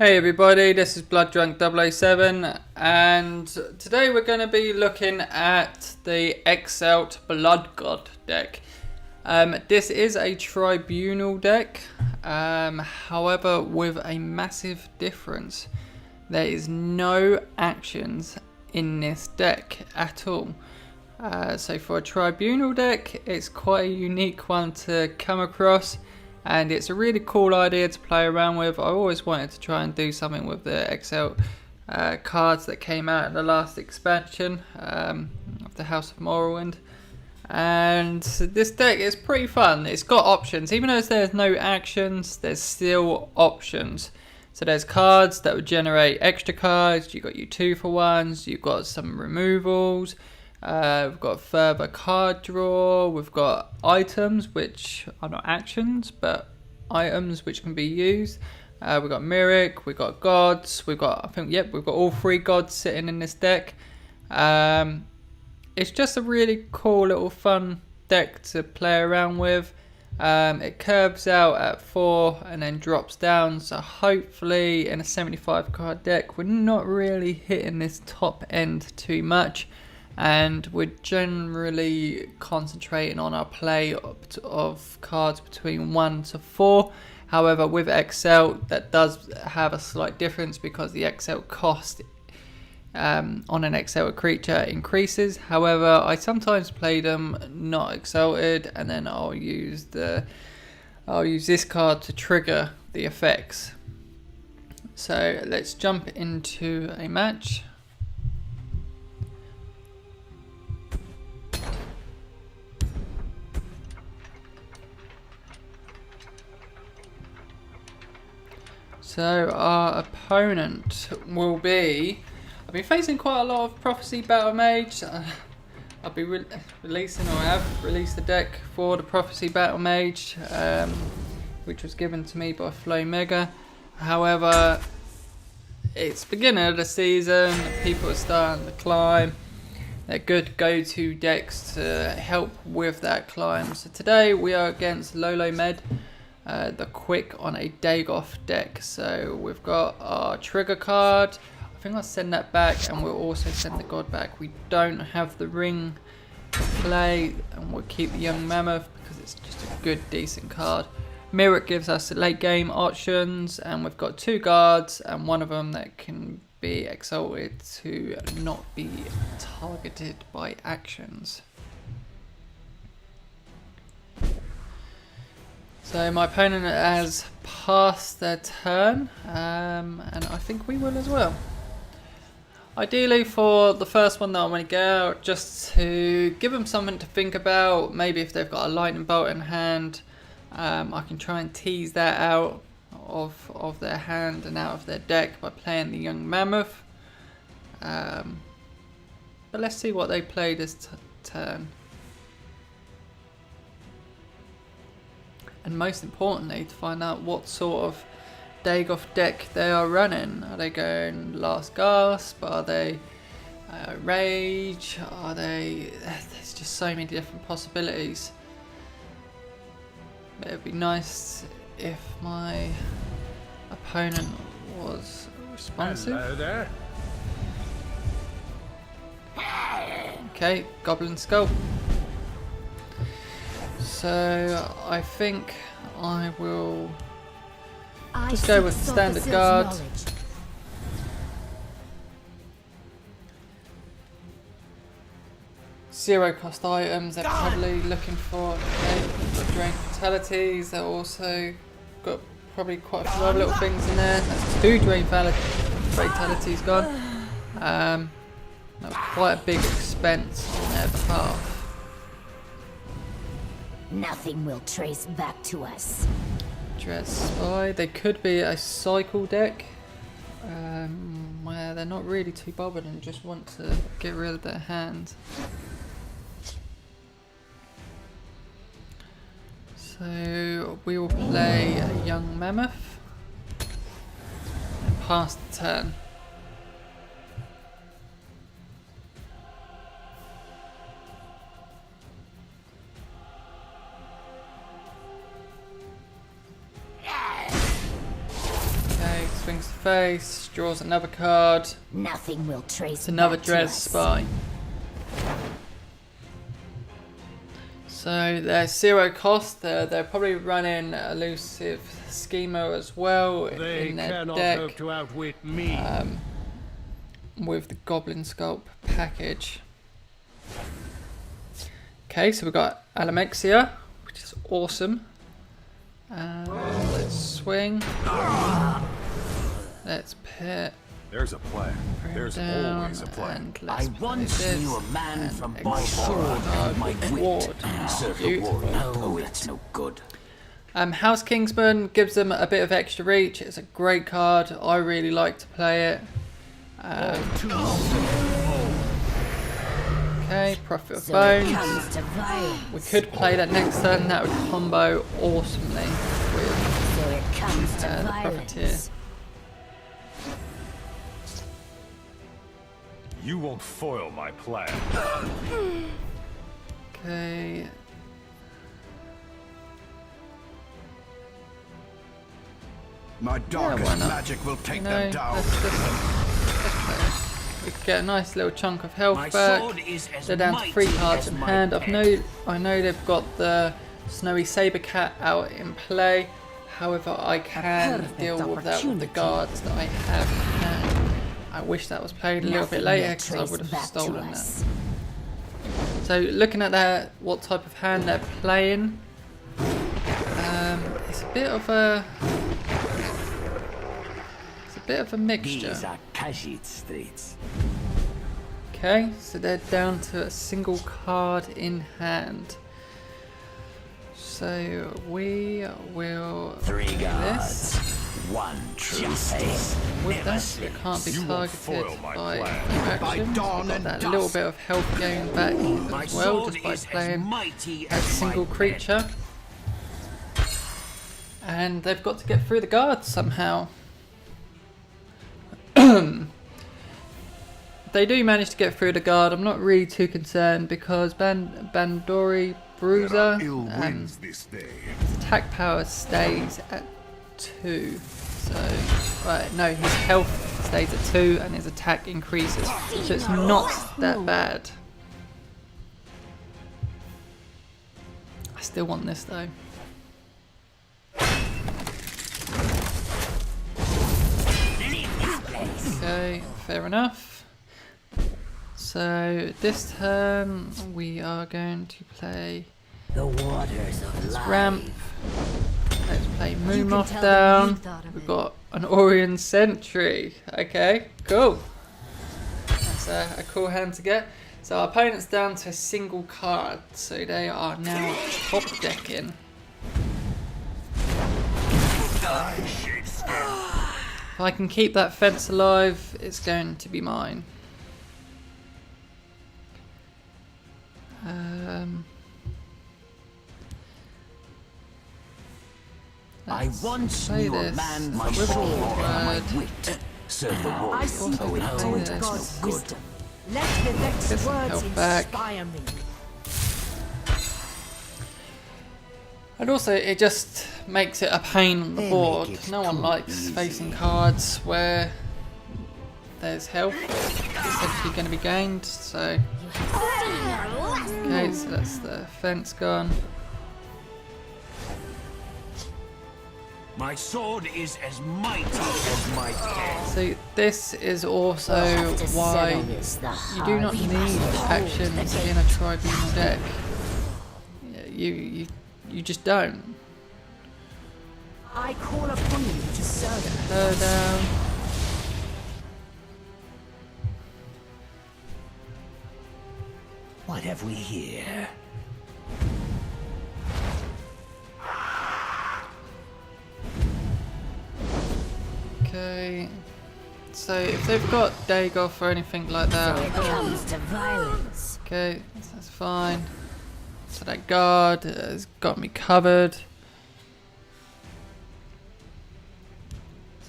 Hey everybody, this is Blood Drunk 007 and today we're going to be looking at the Exalt Blood God deck. This is a Tribunal deck, however with a massive difference. There is no actions in this deck at all. So for a Tribunal deck, it's quite a unique one to come across. And it's a really cool idea to play around with. I always wanted to try and do something with the Exalt cards that came out in the last expansion of the House of Morrowind. And this deck is pretty fun. It's got options. Even though there's no actions, there's still options. So there's cards that would generate extra cards. You've got your 2-for-1s. You've got some removals. We've got further card draw, we've got items which are not actions but items which can be used. We've got Myric, we've got gods, we've got we've got all 3 gods sitting in this deck. It's just a really cool little fun deck to play around with. It curves out at 4 and then drops down, so hopefully in a 75 card deck we're not really hitting this top end too much. And we're generally concentrating on our play of cards between 1 to 4. However, with Exalt, that does have a slight difference because the Exalt cost on an Exalted creature increases. However, I sometimes play them not Exalted, and then I'll use this card to trigger the effects. So let's jump into a match. So our opponent will be, I've been facing quite a lot of Prophecy Battle Mage. I'll be releasing, or I have released the deck for the Prophecy Battle Mage, which was given to me by Flow Mega. However, it's beginning of the season, people are starting to climb. They're good go-to decks to help with that climb. So today we are against Lolo Med. The quick on a Dagoth deck. So we've got our trigger card. I think I'll send that back, and we'll also send the god back. We don't have the ring to play, and we'll keep the Young Mammoth because it's just a good, decent card. Myric gives us late game options, and we've got 2 guards, and one of them that can be exalted to not be targeted by actions. So my opponent has passed their turn, and I think we will as well. Ideally for the first one that I want to get out, just to give them something to think about, maybe if they've got a lightning bolt in hand, I can try and tease that out of their hand and out of their deck by playing the Young Mammoth. But let's see what they play this turn. And most importantly, to find out what sort of Dagoth deck they are running. Are they going Last Gasp? Are they Rage? Are they... There's just so many different possibilities. But it would be nice if my opponent was responsive. Hello there. Okay, Goblin Skull. So I think I will just go with standard guard. Zero cost items they're probably looking for. Okay, got Drain Fatalities. They've also got probably quite a few other little things in there. That's 2 Drain Fatalities gone. That was quite a big expense on their behalf. Nothing will trace back to us. Dread Spy. They could be a cycle deck where they're not really too bothered and just want to get rid of their hand. So we will play a Young Mammoth and pass the turn. swings face, draws another card. Nothing will trace It's another back to Dres us. spy. So they're 0 cost. They're probably running elusive schema as well They in their cannot deck hope to outwit me. with the Goblin Sculpt package. Okay, so we've got Alamexia, which is awesome. Let's swing. Let's pit. There's a plan. There's Down, always a plan. and let's I once play this knew a man and from Exalt Baltimore, my Ward. wit. Serve the Beautiful. war. No, that's no good. House Kingsman gives them a bit of extra reach. It's a great card. I really like to play it. Okay, Prophet of So it Bones. comes to violence. We could play that next turn. That would combo awesomely with So it comes to the Profiteer. violence. You won't foil my plan. Okay. My why darkest not? magic will take You know, them down. let's play it. We could get a nice little chunk of health My back. sword is as They're down to 3 mighty cards as in my hand. pen. I know they've got the Snowy Saber Cat out in play. However, I can perfect deal with that with the opportunity. guards that I have in hand. I wish that was played a little bit Nothing later will because I trace would have back to stolen that. us. So looking at that, what type of hand they're playing, it's a bit of a mixture. These are Khajiit streets. Okay, so they're down to a single card in hand. So we will 3 do guards, this. 1 true face. With that, it can't be You won't targeted foil my by plan. actions. dawn Got and that dusk. little bit of health gain back My as well, sword just by is as playing mighty a as single my pen. creature. And they've got to get through the guards somehow. They do manage to get through the guard. I'm not really too concerned because Bandori Bruiser Ill winds this day. attack power stays at 2. So, right, no, his health stays at 2 and his attack increases. So it's not that bad. I still want this though. Okay, fair enough. So this turn we are going to play The waters of life. ramp. Let's play can Moonmoth tell them down. you thought of We've it. got an Orion Sentry. Okay, cool. That's a cool hand to get. So our opponent's down to a single card, so they are now top decking. If I can keep that fence alive, it's going to be mine. I Let's once play knew a this man, my with sword a and my word. wit. Serve the war. I seek Also, we to play hold this. God's Good. wisdom. Let the next Get some words health back. inspire me. And also, it just makes it a pain on the They board. make it No one too likes easy. facing cards where there's health essentially going to be gained. So, okay, so that's the fence gone. My sword is as mighty as my pen. So this is also Have to why settle this the you do not hard way. need actions in a tribunal deck. You just don't. I call upon you to serve. Her down. What have we here? Okay. So if they've got Dagoth or anything like that, It comes to violence. okay, that's fine. So that guard has got me covered.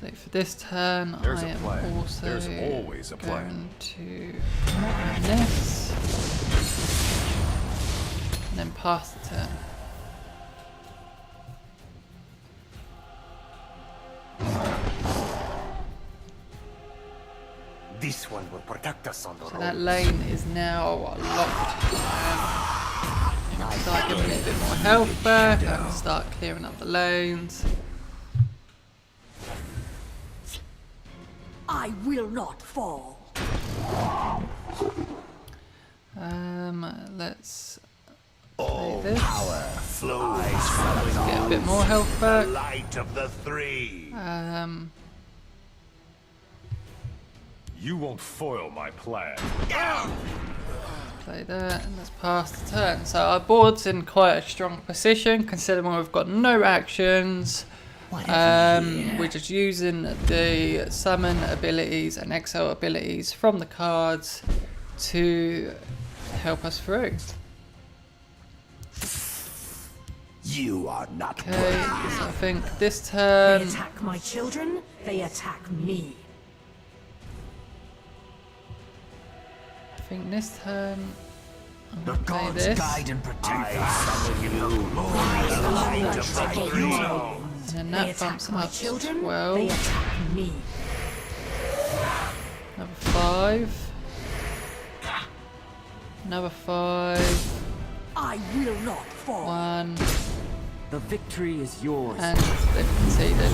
So for this turn, There's I a am plan. also There's always a plan. going to run this. And then pass the turn. This one will protect us on the So road. that lane is now locked. Start giving it a bit more health back and start clearing up the lanes. I will not fall. Let's play this. Flows from Get a bit more health back. light of the three. You won't foil my plan. Play that and let's pass the turn. So our board's in quite a strong position considering we've got no actions. We're just using the summon abilities and exalt abilities from the cards to help us through. You are not Okay, so I think this turn. They attack my children, they attack me. I think this turn. I'm The gonna play gods this. guide and protect us. Light of the three. And then They that bumps attack my up to children, 12. they attack me. Another 5. Another 5. I will not fall. 1. The victory is yours. And they've conceded.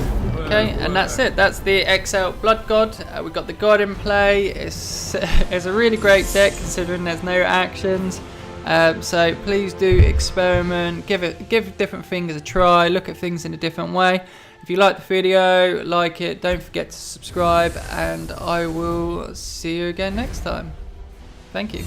Okay, and that's it. That's the Exalt Blood God. We've got the God in play. It's a really great deck considering there's no actions. So please do experiment. Give different things a try. Look at things in a different way. If you like the video, like it. Don't forget to subscribe, and I will see you again next time. Thank you.